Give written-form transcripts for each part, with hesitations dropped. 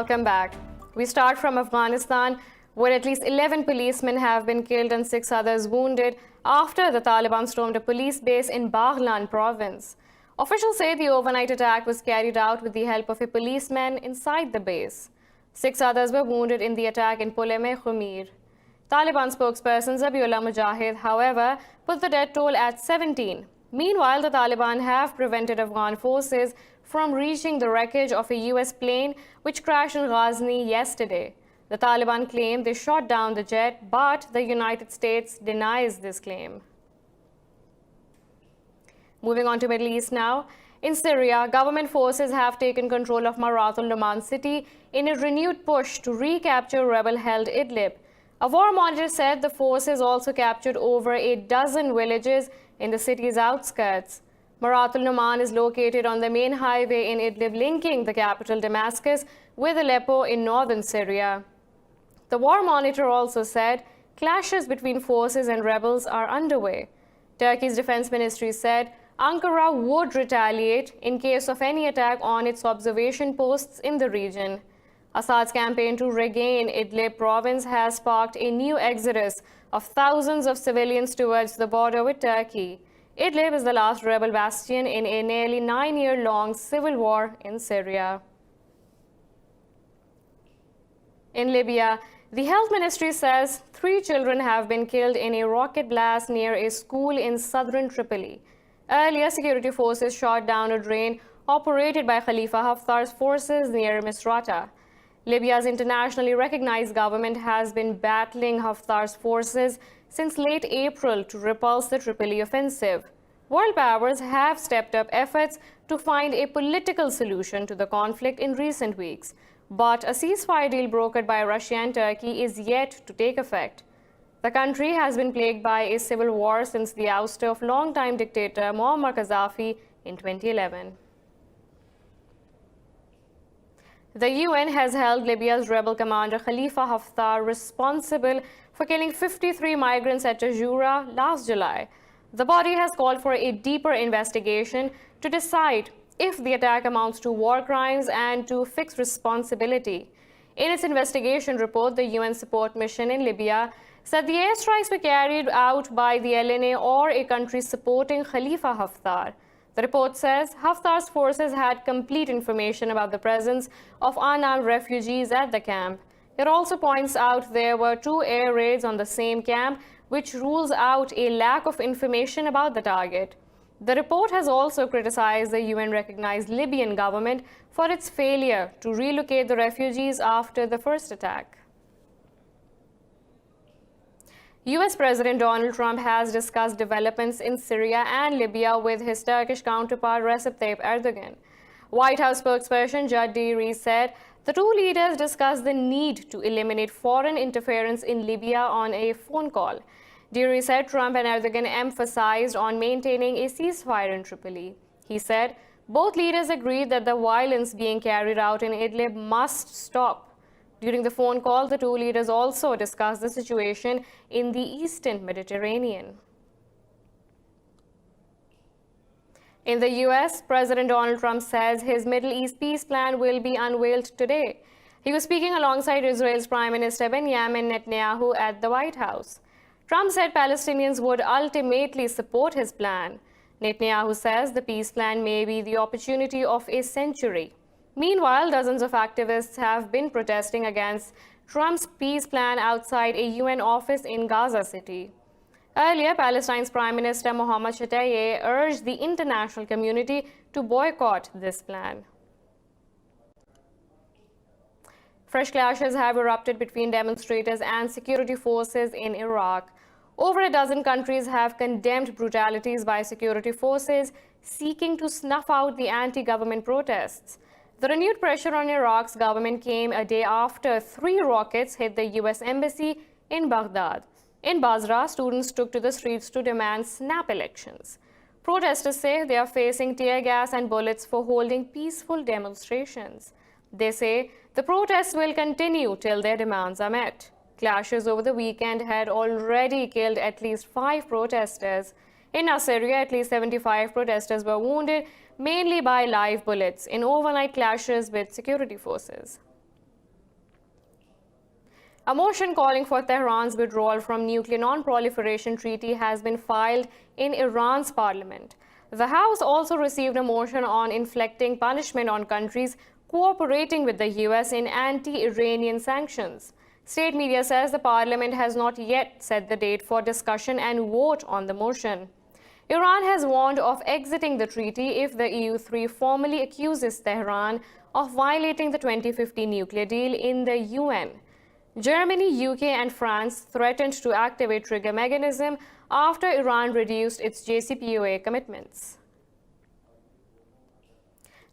Welcome back. We start from Afghanistan, where at least 11 policemen have been killed and 6 others wounded after the Taliban stormed a police base in Baghlan province. Officials say the overnight attack was carried out with the help of a policeman inside the base. 6 others were wounded in the attack in Pul-e-Khumir. Taliban spokesperson Zabiullah Mujahid, however, put the death toll at 17. Meanwhile, the Taliban have prevented Afghan forces from reaching the wreckage of a U.S. plane which crashed in Ghazni yesterday. The Taliban claim they shot down the jet, but the United States denies this claim. Moving on to Middle East now. In Syria, government forces have taken control of Marathul Numan city in a renewed push to recapture rebel-held Idlib. A war monitor said the forces also captured over a dozen villages in the city's outskirts. Marathul Numan is located on the main highway in Idlib, linking the capital Damascus with Aleppo in northern Syria. The war monitor also said clashes between forces and rebels are underway. Turkey's defense ministry said Ankara would retaliate in case of any attack on its observation posts in the region. Assad's campaign to regain Idlib province has sparked a new exodus of thousands of civilians towards the border with Turkey. Idlib is the last rebel bastion in a nearly 9-year-long civil war in Syria. In Libya, the health ministry says 3 children have been killed in a rocket blast near a school in southern Tripoli. Earlier, security forces shot down a drone operated by Khalifa Haftar's forces near Misrata. Libya's internationally recognized government has been battling Haftar's forces since late April to repulse the Tripoli offensive. World powers have stepped up efforts to find a political solution to the conflict in recent weeks, but a ceasefire deal brokered by Russia and Turkey is yet to take effect. The country has been plagued by a civil war since the ouster of longtime dictator Muammar Gaddafi in 2011. The UN has held Libya's rebel commander Khalifa Haftar responsible for killing 53 migrants at Tajura last July. The body has called for a deeper investigation to decide if the attack amounts to war crimes and to fix responsibility. In its investigation report, the UN support mission in Libya said the airstrikes were carried out by the LNA or a country supporting Khalifa Haftar. The report says Haftar's forces had complete information about the presence of unarmed refugees at the camp. It also points out there were 2 air raids on the same camp, which rules out a lack of information about the target. The report has also criticized the UN-recognized Libyan government for its failure to relocate the refugees after the first attack. US President Donald Trump has discussed developments in Syria and Libya with his Turkish counterpart Recep Tayyip Erdogan. White House spokesperson Judd Deary said the 2 leaders discussed the need to eliminate foreign interference in Libya on a phone call. Deary said Trump and Erdogan emphasized on maintaining a ceasefire in Tripoli. He said both leaders agreed that the violence being carried out in Idlib must stop. During the phone call, the 2 leaders also discussed the situation in the eastern Mediterranean. In the US, President Donald Trump says his Middle East peace plan will be unveiled today. He was speaking alongside Israel's Prime Minister Benjamin Netanyahu at the White House. Trump said Palestinians would ultimately support his plan. Netanyahu says the peace plan may be the opportunity of a century. Meanwhile, dozens of activists have been protesting against Trump's peace plan outside a UN office in Gaza City. Earlier, Palestine's Prime Minister Mohammad Shtayyeh urged the international community to boycott this plan. Fresh clashes have erupted between demonstrators and security forces in Iraq. Over a dozen countries have condemned brutalities by security forces seeking to snuff out the anti-government protests. The renewed pressure on Iraq's government came a day after 3 rockets hit the U.S. Embassy in Baghdad. In Basra, students took to the streets to demand snap elections. Protesters say they are facing tear gas and bullets for holding peaceful demonstrations. They say the protests will continue till their demands are met. Clashes over the weekend had already killed at least 5 protesters. In Syria, at least 75 protesters were wounded, mainly by live bullets, in overnight clashes with security forces. A motion calling for Tehran's withdrawal from nuclear non-proliferation treaty has been filed in Iran's parliament. The House also received a motion on inflicting punishment on countries cooperating with the US in anti-Iranian sanctions. State media says the parliament has not yet set the date for discussion and vote on the motion. Iran has warned of exiting the treaty if the EU3 formally accuses Tehran of violating the 2015 nuclear deal in the UN. Germany, UK and France threatened to activate trigger mechanism after Iran reduced its JCPOA commitments.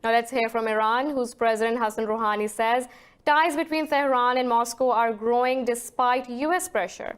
Now let's hear from Iran, whose President Hassan Rouhani says ties between Tehran and Moscow are growing despite US pressure.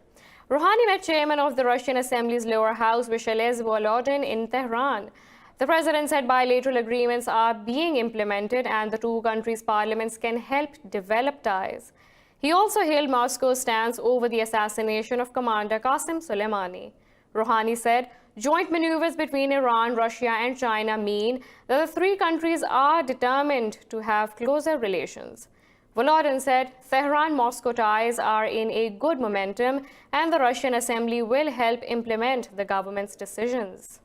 Rouhani met chairman of the Russian Assembly's lower house, Vyacheslav Volodin, in Tehran. The president said bilateral agreements are being implemented and the two countries' parliaments can help develop ties. He also hailed Moscow's stance over the assassination of Commander Qasem Soleimani. Rouhani said joint maneuvers between Iran, Russia and China mean that the three countries are determined to have closer relations. Volodin said Tehran-Moscow ties are in a good momentum and the Russian Assembly will help implement the government's decisions.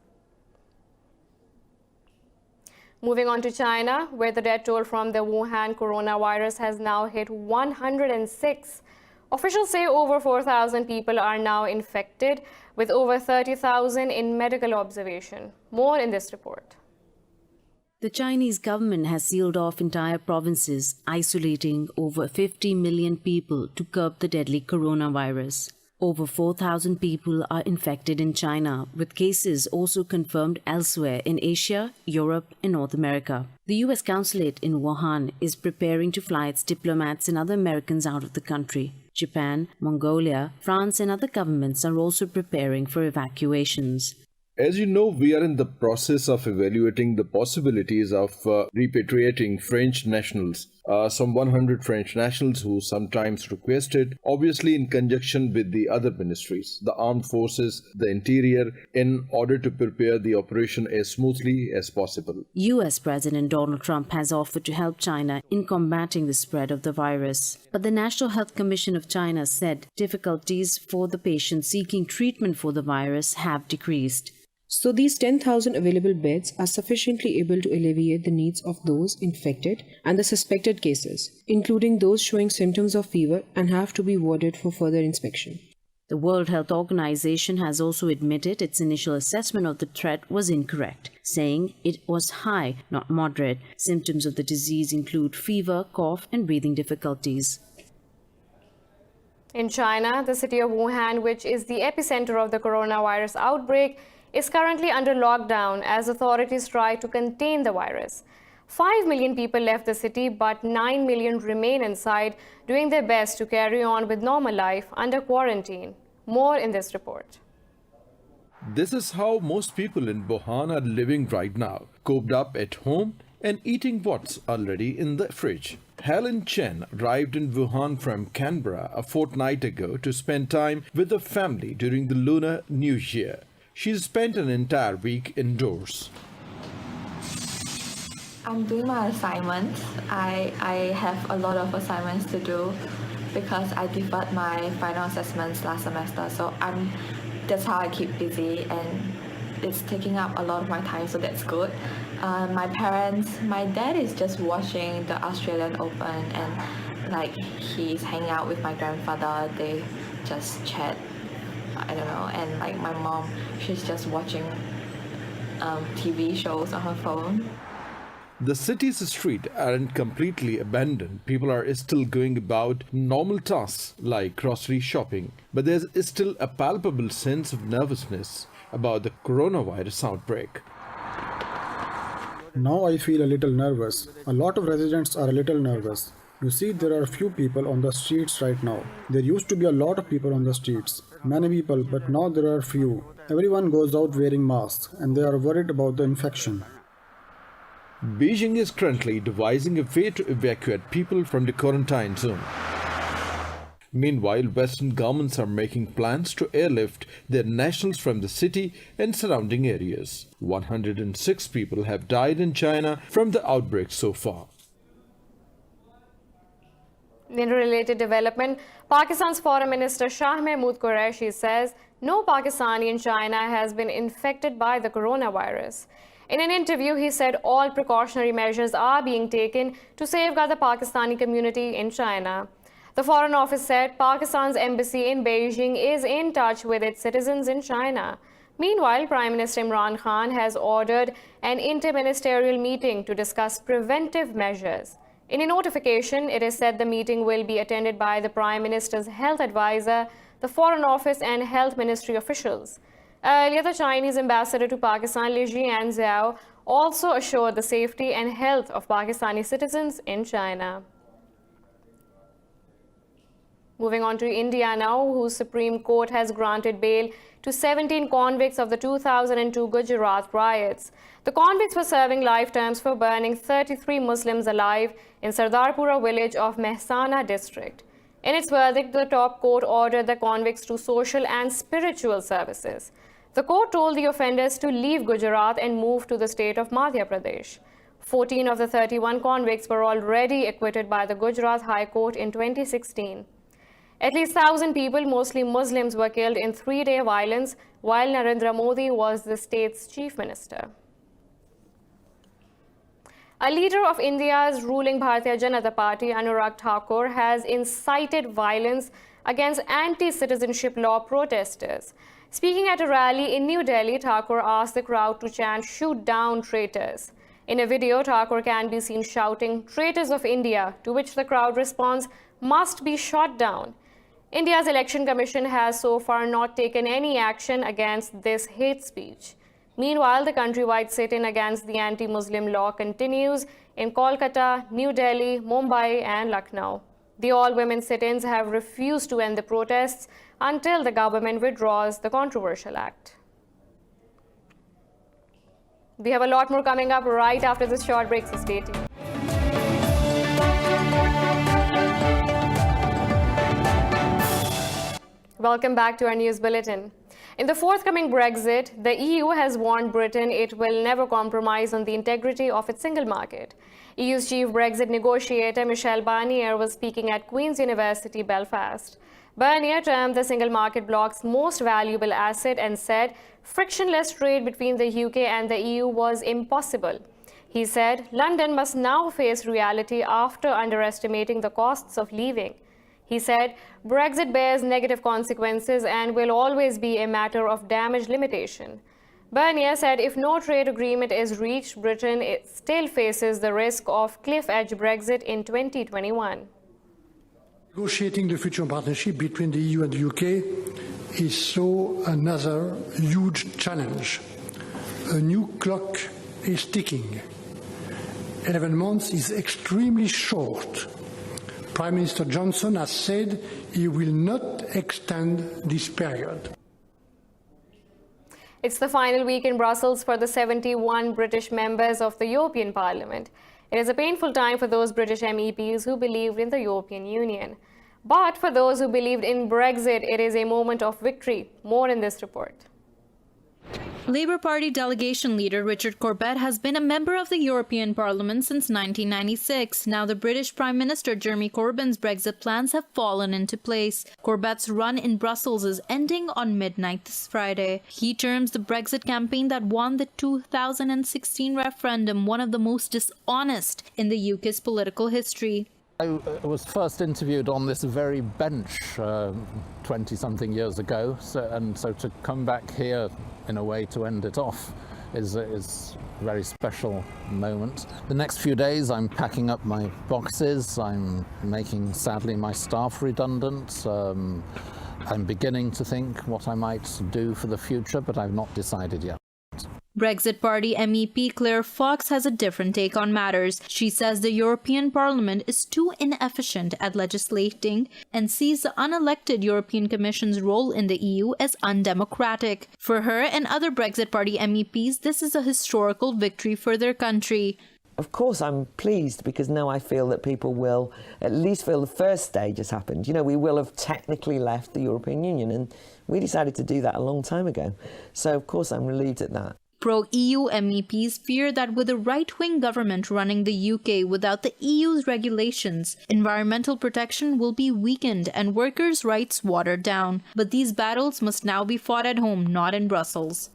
Moving on to China, where the death toll from the Wuhan coronavirus has now hit 106. Officials say over 4,000 people are now infected, with over 30,000 in medical observation. More in this report. The Chinese government has sealed off entire provinces, isolating over 50 million people to curb the deadly coronavirus. Over 4,000 people are infected in China, with cases also confirmed elsewhere in Asia, Europe, and North America. The U.S. consulate in Wuhan is preparing to fly its diplomats and other Americans out of the country. Japan, Mongolia, France, and other governments are also preparing for evacuations. As you know, we are in the process of evaluating the possibilities of repatriating French nationals. Some 100 French nationals who sometimes requested, obviously in conjunction with the other ministries, the armed forces, the interior, in order to prepare the operation as smoothly as possible. U.S. President Donald Trump has offered to help China in combating the spread of the virus. But the National Health Commission of China said difficulties for the patients seeking treatment for the virus have decreased. So these 10,000 available beds are sufficiently able to alleviate the needs of those infected and the suspected cases, including those showing symptoms of fever and have to be warded for further inspection. The World Health Organization has also admitted its initial assessment of the threat was incorrect, saying it was high, not moderate. Symptoms of the disease include fever, cough, and breathing difficulties. In China, the city of Wuhan, which is the epicenter of the coronavirus outbreak, is currently under lockdown as authorities try to contain the virus. 5 million people left the city, but 9 million remain inside, doing their best to carry on with normal life under quarantine. More in this report. This is how most people in Wuhan are living right now, cooped up at home and eating what's already in the fridge. Helen Chen arrived in Wuhan from Canberra a fortnight ago to spend time with her family during the Lunar New Year. She spent an entire week indoors. I'm doing my assignments. I have a lot of assignments to do because I deferred my final assessments last semester. So that's how I keep busy, and it's taking up a lot of my time, so that's good. My dad is just watching the Australian Open, and he's hanging out with my grandfather. They just chat. I don't know, and my mom, she's just watching TV shows on her phone. The city's streets aren't completely abandoned. People are still going about normal tasks like grocery shopping. But there's still a palpable sense of nervousness about the coronavirus outbreak. Now I feel a little nervous. A lot of residents are a little nervous. You see, there are few people on the streets right now. There used to be a lot of people on the streets. Many people, but now there are few. Everyone goes out wearing masks, and they are worried about the infection. Beijing is currently devising a way to evacuate people from the quarantine zone. Meanwhile, Western governments are making plans to airlift their nationals from the city and surrounding areas. 106 people have died in China from the outbreak so far. In a related development, Pakistan's Foreign Minister Shah Mahmood Qureshi says no Pakistani in China has been infected by the coronavirus. In an interview, he said all precautionary measures are being taken to safeguard the Pakistani community in China. The Foreign Office said Pakistan's embassy in Beijing is in touch with its citizens in China. Meanwhile, Prime Minister Imran Khan has ordered an interministerial meeting to discuss preventive measures. In a notification, it is said the meeting will be attended by the Prime Minister's health advisor, the Foreign Office and Health Ministry officials. Earlier, the Chinese ambassador to Pakistan, Li Jianzhou, also assured the safety and health of Pakistani citizens in China. Moving on to India now, whose Supreme Court has granted bail to 17 convicts of the 2002 Gujarat riots. The convicts were serving life terms for burning 33 Muslims alive in Sardarpura village of Mehsana district. In its verdict, the top court ordered the convicts to social and spiritual services. The court told the offenders to leave Gujarat and move to the state of Madhya Pradesh. 14 of the 31 convicts were already acquitted by the Gujarat High Court in 2016. At least 1,000 people, mostly Muslims, were killed in three-day violence while Narendra Modi was the state's chief minister. A leader of India's ruling Bharatiya Janata Party, Anurag Thakur, has incited violence against anti-citizenship law protesters. Speaking at a rally in New Delhi, Thakur asked the crowd to chant "Shoot down traitors." In a video, Thakur can be seen shouting "Traitors of India," to which the crowd responds, "Must be shot down." India's Election Commission has so far not taken any action against this hate speech. Meanwhile, the countrywide sit-in against the anti-Muslim law continues in Kolkata, New Delhi, Mumbai and Lucknow. The all-women sit-ins have refused to end the protests until the government withdraws the controversial act. We have a lot more coming up right after this short break, so stay tuned. Welcome back to our news bulletin. In the forthcoming Brexit, the EU has warned Britain it will never compromise on the integrity of its single market. EU's chief Brexit negotiator Michel Barnier was speaking at Queen's University, Belfast. Barnier termed the single market bloc's most valuable asset and said frictionless trade between the UK and the EU was impossible. He said London must now face reality after underestimating the costs of leaving. He said Brexit bears negative consequences and will always be a matter of damage limitation. Barnier said if no trade agreement is reached, Britain still faces the risk of cliff-edge Brexit in 2021. Negotiating the future partnership between the EU and the UK is so another huge challenge. A new clock is ticking. 11 months is extremely short. Prime Minister Johnson has said he will not extend this period. It's the final week in Brussels for the 71 British members of the European Parliament. It is a painful time for those British MEPs who believed in the European Union. But for those who believed in Brexit, it is a moment of victory. More in this report. Labour Party delegation leader Richard Corbett has been a member of the European Parliament since 1996. Now the British Prime Minister Jeremy Corbyn's Brexit plans have fallen into place. Corbett's run in Brussels is ending on midnight this Friday. He terms the Brexit campaign that won the 2016 referendum one of the most dishonest in the UK's political history. I was first interviewed on this very bench 20-something years ago, so to come back here in a way to end it off is a very special moment. The next few days I'm packing up my boxes, I'm making, sadly, my staff redundant. I'm beginning to think what I might do for the future, but I've not decided yet. Brexit Party MEP Claire Fox has a different take on matters. She says the European Parliament is too inefficient at legislating and sees the unelected European Commission's role in the EU as undemocratic. For her and other Brexit Party MEPs, this is a historical victory for their country. Of course, I'm pleased because now I feel that people will at least feel the first stage has happened. You know, we will have technically left the European Union, and we decided to do that a long time ago. So, of course, I'm relieved at that. Pro-EU MEPs fear that with a right-wing government running the UK without the EU's regulations, environmental protection will be weakened and workers' rights watered down. But these battles must now be fought at home, not in Brussels.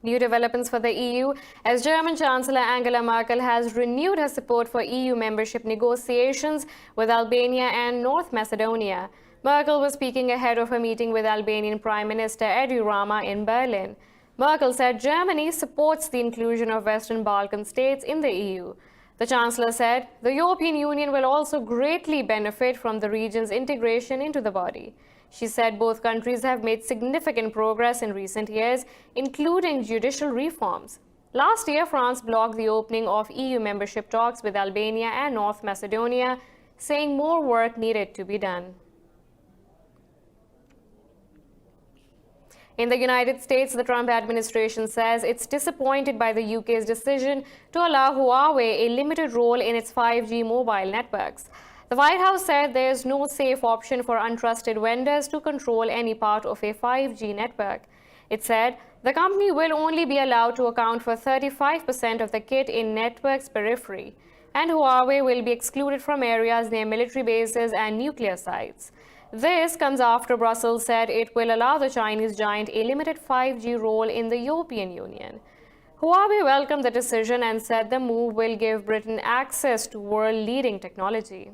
New developments for the EU as German Chancellor Angela Merkel has renewed her support for EU membership negotiations with Albania and North Macedonia. Merkel was speaking ahead of her meeting with Albanian Prime Minister Edi Rama in Berlin. Merkel said Germany supports the inclusion of Western Balkan states in the EU. The Chancellor said the European Union will also greatly benefit from the region's integration into the body. She said both countries have made significant progress in recent years, including judicial reforms. Last year, France blocked the opening of EU membership talks with Albania and North Macedonia, saying more work needed to be done. In the United States, the Trump administration says it's disappointed by the UK's decision to allow Huawei a limited role in its 5G mobile networks. The White House said there is no safe option for untrusted vendors to control any part of a 5G network. It said the company will only be allowed to account for 35% of the kit in network's periphery, and Huawei will be excluded from areas near military bases and nuclear sites. This comes after Brussels said it will allow the Chinese giant a limited 5G role in the European Union. Huawei welcomed the decision and said the move will give Britain access to world-leading technology.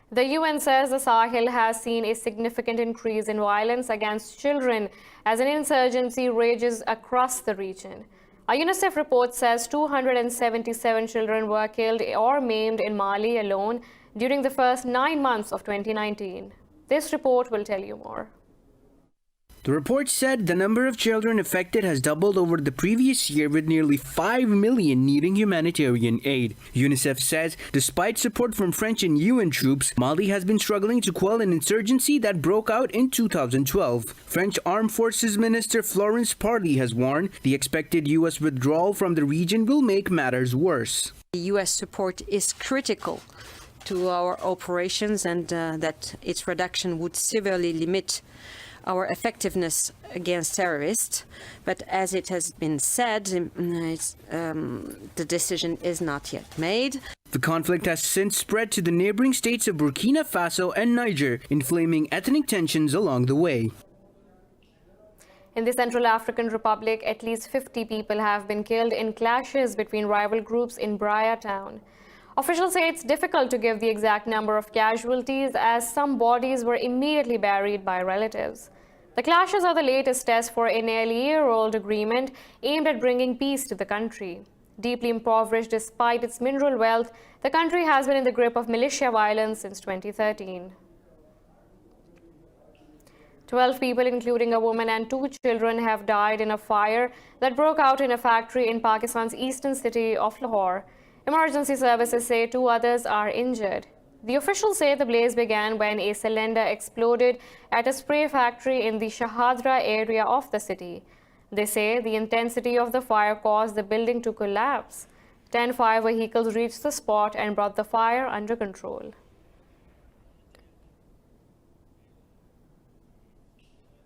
The UN says the Sahel has seen a significant increase in violence against children as an insurgency rages across the region. A UNICEF report says 277 children were killed or maimed in Mali alone during the first 9 months of 2019. This report will tell you more. The report said the number of children affected has doubled over the previous year, with nearly 5 million needing humanitarian aid. UNICEF says despite support from French and UN troops, Mali has been struggling to quell an insurgency that broke out in 2012. French Armed Forces Minister Florence Parly has warned the expected US withdrawal from the region will make matters worse. The US support is critical to our operations, and that its reduction would severely limit our effectiveness against terrorists. But as it has been said, the decision is not yet made. The conflict has since spread to the neighboring states of Burkina Faso and Niger, inflaming ethnic tensions along the way. In the Central African Republic, at least 50 people have been killed in clashes between rival groups in Braya town. Officials say it's difficult to give the exact number of casualties, as some bodies were immediately buried by relatives. The clashes are the latest test for a nearly year-old agreement aimed at bringing peace to the country. Deeply impoverished despite its mineral wealth, the country has been in the grip of militia violence since 2013. 12 people, including a woman and 2 children, have died in a fire that broke out in a factory in Pakistan's eastern city of Lahore. Emergency services say 2 others are injured. The officials say the blaze began when a cylinder exploded at a spray factory in the Shahadra area of the city. They say the intensity of the fire caused the building to collapse. 10 fire vehicles reached the spot and brought the fire under control.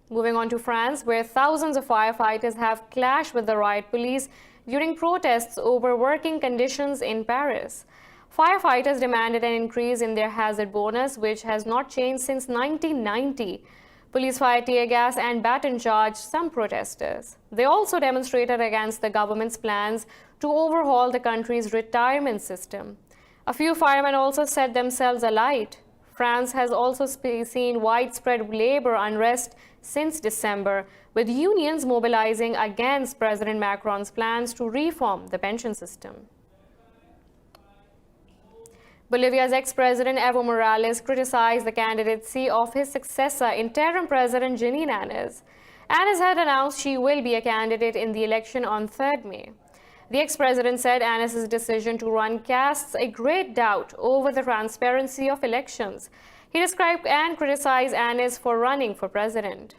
Moving on to France, where thousands of firefighters have clashed with the riot police during protests over working conditions in Paris. Firefighters demanded an increase in their hazard bonus, which has not changed since 1990. Police fired tear gas and baton charged some protesters. They also demonstrated against the government's plans to overhaul the country's retirement system. A few firemen also set themselves alight. France has also seen widespread labor unrest since December, with unions mobilizing against President Macron's plans to reform the pension system. Bolivia's ex-president Evo Morales criticized the candidacy of his successor, interim president Jeanine Áñez. Áñez had announced she will be a candidate in the election on 3rd May. The ex-president said Áñez's decision to run casts a great doubt over the transparency of elections. He described and criticized Áñez for running for president.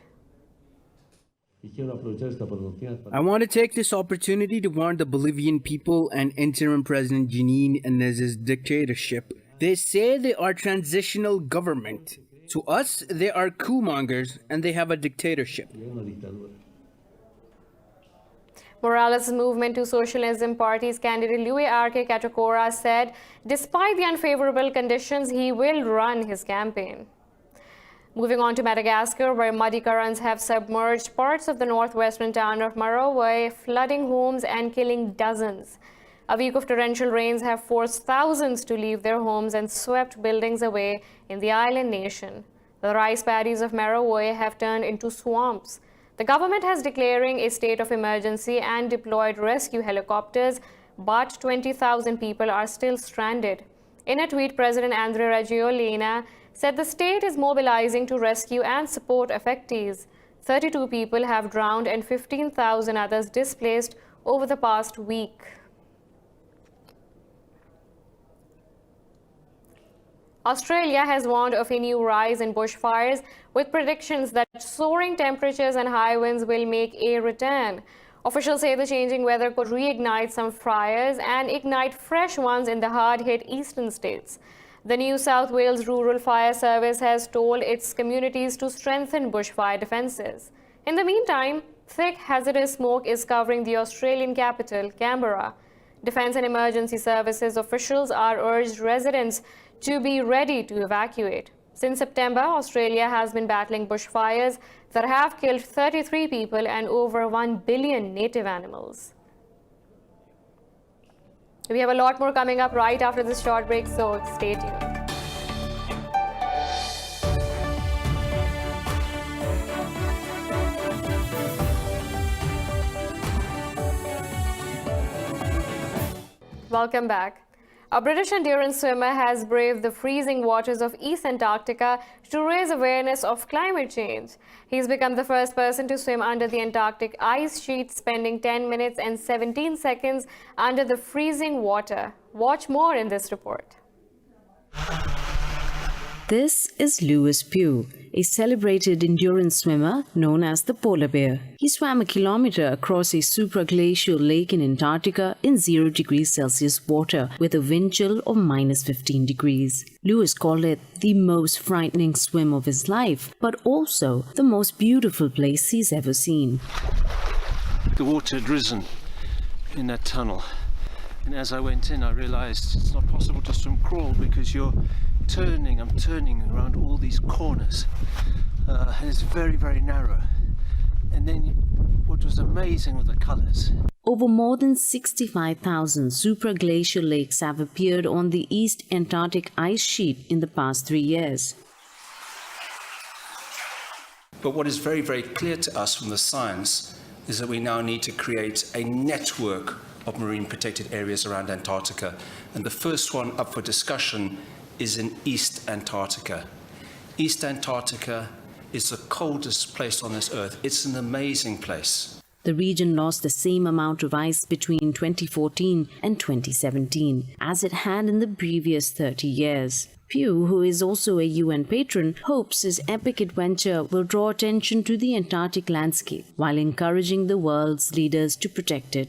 I want to take this opportunity to warn the Bolivian people and interim President Jeanine Áñez's dictatorship. They say they are transitional government. To us, they are coup-mongers and they have a dictatorship. Morales' movement to Socialism Party's candidate Luis Arce Catacora said despite the unfavorable conditions, he will run his campaign. Moving on to Madagascar, where muddy currents have submerged parts of the northwestern town of Marowe, flooding homes and killing dozens. A week of torrential rains have forced thousands to leave their homes and swept buildings away in the island nation. The rice paddies of Marowe have turned into swamps. The government has declaring a state of emergency and deployed rescue helicopters, but 20,000 people are still stranded. In a tweet, President Andre Rajoelina said the state is mobilizing to rescue and support affectees. 32 people have drowned and 15,000 others displaced over the past week. Australia has warned of a new rise in bushfires, with predictions that soaring temperatures and high winds will make a return. Officials say the changing weather could reignite some fires and ignite fresh ones in the hard-hit eastern states. The New South Wales Rural Fire Service has told its communities to strengthen bushfire defences. In the meantime, thick hazardous smoke is covering the Australian capital, Canberra. Defence and Emergency Services officials are urged residents to be ready to evacuate. Since September, Australia has been battling bushfires that have killed 33 people and over 1 billion native animals. We have a lot more coming up right after this short break, so stay tuned. Welcome back. A British endurance swimmer has braved the freezing waters of East Antarctica to raise awareness of climate change. He's become the first person to swim under the Antarctic ice sheet, spending 10 minutes and 17 seconds under the freezing water. Watch more in this report. This is Lewis Pugh, a celebrated endurance swimmer known as the polar bear. He swam a kilometer across a supraglacial lake in Antarctica in 0 degrees Celsius water with a wind chill of minus 15 degrees. Lewis called it the most frightening swim of his life, but also the most beautiful place he's ever seen. The water had risen in that tunnel, and as I went in I realized it's not possible to swim crawl because I'm turning around all these corners, and it's very, very narrow. And then what was amazing were the colors. Over more than 65,000 supraglacial lakes have appeared on the East Antarctic ice sheet in the past 3 years. But what is very, very clear to us from the science is that we now need to create a network of marine protected areas around Antarctica. And the first one up for discussion is in East Antarctica. East Antarctica is the coldest place on this earth. It's an amazing place. The region lost the same amount of ice between 2014 and 2017 as it had in the previous 30 years. Pugh, who is also a UN patron, hopes his epic adventure will draw attention to the Antarctic landscape while encouraging the world's leaders to protect it.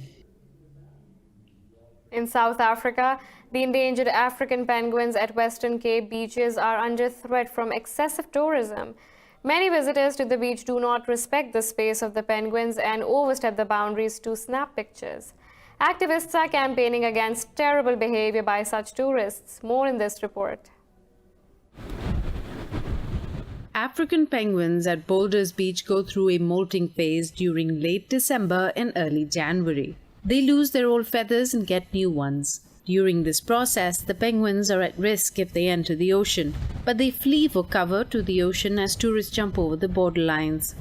In South Africa, the endangered African penguins at Western Cape beaches are under threat from excessive tourism. Many visitors to the beach do not respect the space of the penguins and overstep the boundaries to snap pictures. Activists are campaigning against terrible behavior by such tourists. More in this report. African penguins at Boulders Beach go through a molting phase during late December and early January. They lose their old feathers and get new ones. During this process, the penguins are at risk if they enter the ocean, but they flee for cover to the ocean as tourists jump over the borderlines.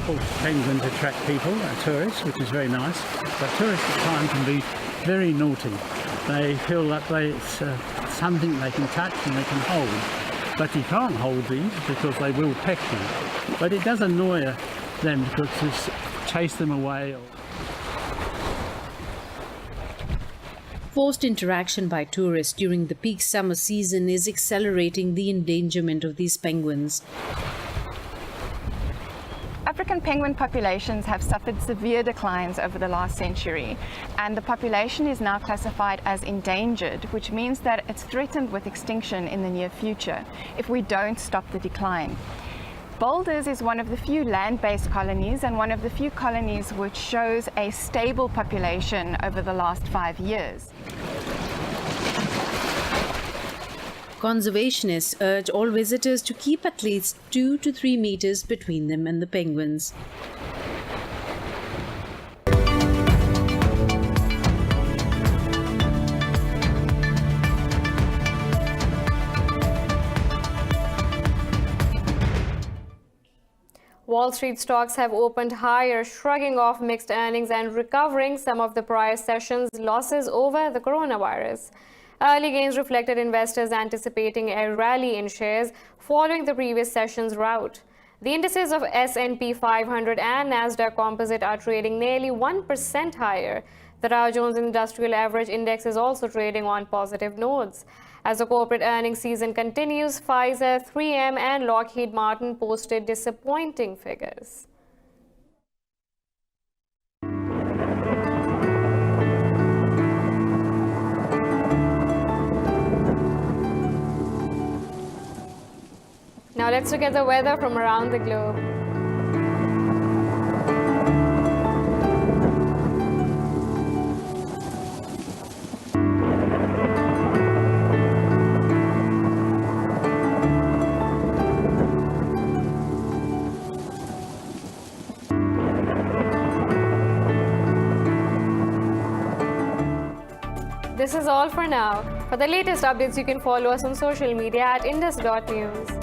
Of course, penguins attract people, tourists, which is very nice, but tourists at times can be very naughty. They feel that it's something they can touch and they can hold, but you can't hold these because they will peck you. But it does annoy them because to chase them away. Forced interaction by tourists during the peak summer season is accelerating the endangerment of these penguins. African penguin populations have suffered severe declines over the last century, and the population is now classified as endangered, which means that it's threatened with extinction in the near future if we don't stop the decline. Boulders is one of the few land-based colonies and one of the few colonies which shows a stable population over the last 5 years. Conservationists urge all visitors to keep at least 2 to 3 meters between them and the penguins. Wall Street stocks have opened higher, shrugging off mixed earnings and recovering some of the prior session's losses over the coronavirus. Early gains reflected investors anticipating a rally in shares following the previous session's rout. The indices of S&P 500 and Nasdaq Composite are trading nearly 1% higher. The Dow Jones Industrial Average Index is also trading on positive notes. As the corporate earnings season continues, Pfizer, 3M and Lockheed Martin posted disappointing figures. Now let's look at the weather from around the globe. This is all for now. For the latest updates, you can follow us on social media at indus.news.